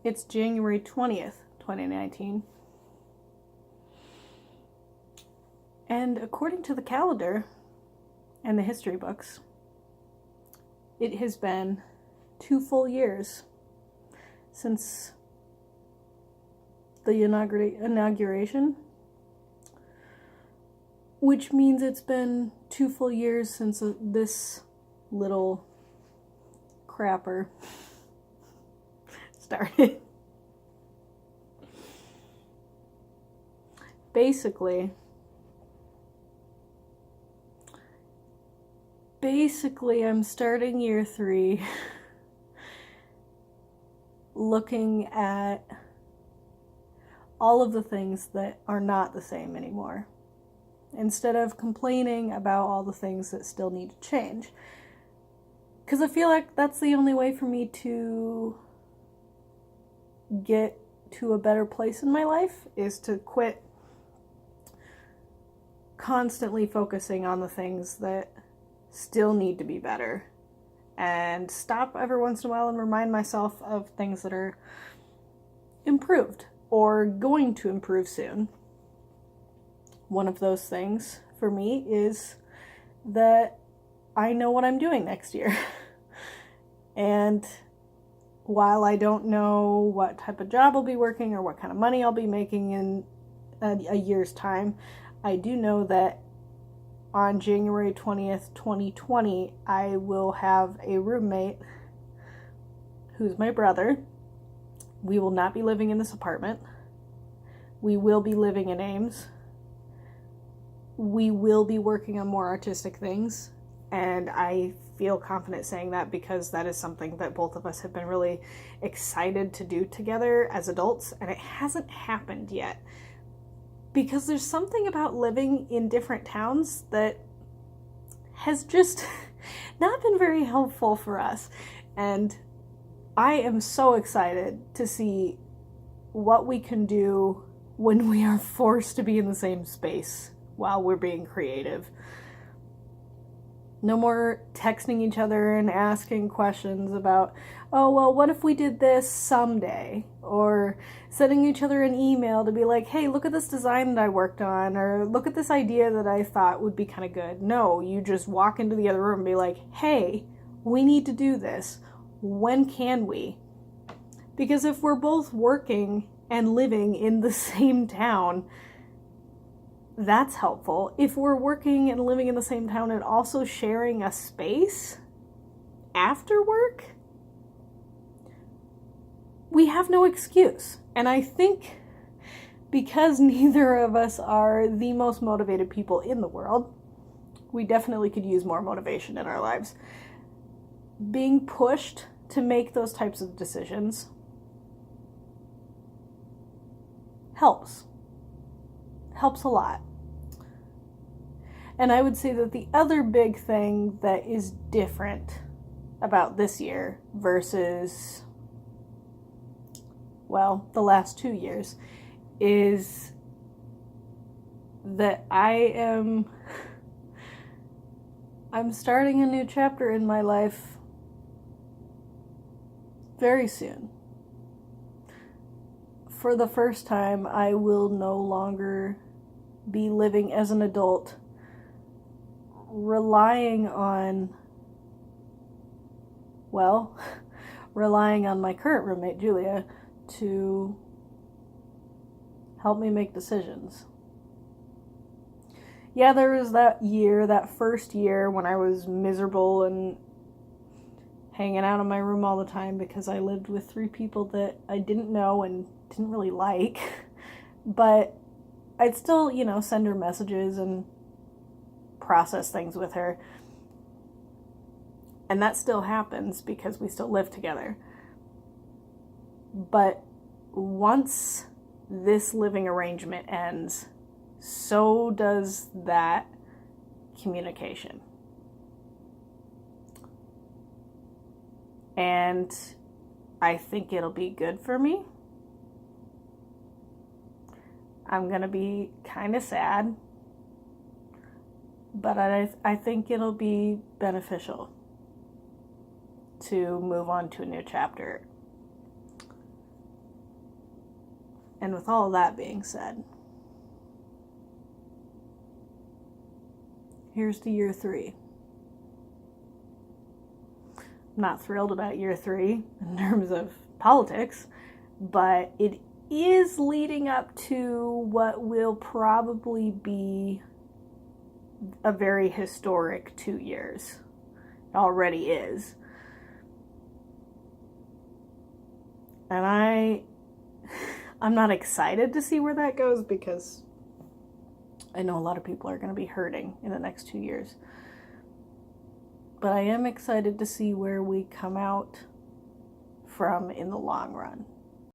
It's January 20th, 2019. And according to the calendar and the history books, it has been 2 full years since the inauguration, which means it's been 2 full years since this little crapper started. Basically, I'm starting year 3 looking at all of the things that are not the same anymore, instead of complaining about all the things that still need to change. Because I feel like that's the only way for me to get to a better place in my life, is to quit constantly focusing on the things that still need to be better, and stop every once in a while and remind myself of things that are improved or going to improve soon. One of those things for me is that I know what I'm doing next year. And while I don't know what type of job I'll be working or what kind of money I'll be making in a year's time, I do know that on January 20th, 2020, I will have a roommate who's my brother. We will not be living in this apartment. We will be living in Ames. We will be working on more artistic things, and I feel confident saying that because that is something that both of us have been really excited to do together as adults, and it hasn't happened yet. Because there's something about living in different towns that has just not been very helpful for us. And I am so excited to see what we can do when we are forced to be in the same space while we're being creative. No more texting each other and asking questions about, oh, well, what if we did this someday? Or sending each other an email to be like, hey, look at this design that I worked on, or look at this idea that I thought would be kind of good. No, you just walk into the other room and be like, hey, we need to do this. When can we? Because if we're both working and living in the same town, that's helpful. If we're working and living in the same town and also sharing a space after work, we have no excuse. And I think because neither of us are the most motivated people in the world, we definitely could use more motivation in our lives. Being pushed to make those types of decisions helps a lot. And I would say that the other big thing that is different about this year versus, well, the last 2 years is that I'm starting a new chapter in my life very soon. For the first time, I will no longer be living as an adult, relying on my current roommate, Julia, to help me make decisions. Yeah, there was that first year when I was miserable and hanging out in my room all the time because I lived with 3 people that I didn't know and didn't really like. But I'd still, send her messages and process things with her. And that still happens because we still live together. But once this living arrangement ends, so does that communication. And I think it'll be good for me. I'm going to be kind of sad, but I think it'll be beneficial to move on to a new chapter. And with all that being said, here's to year 3. I'm not thrilled about year 3 in terms of politics, but it is leading up to what will probably be a very historic 2 years. It already is. And I'm not excited to see where that goes because I know a lot of people are going to be hurting in the next 2 years. But I am excited to see where we come out from in the long run.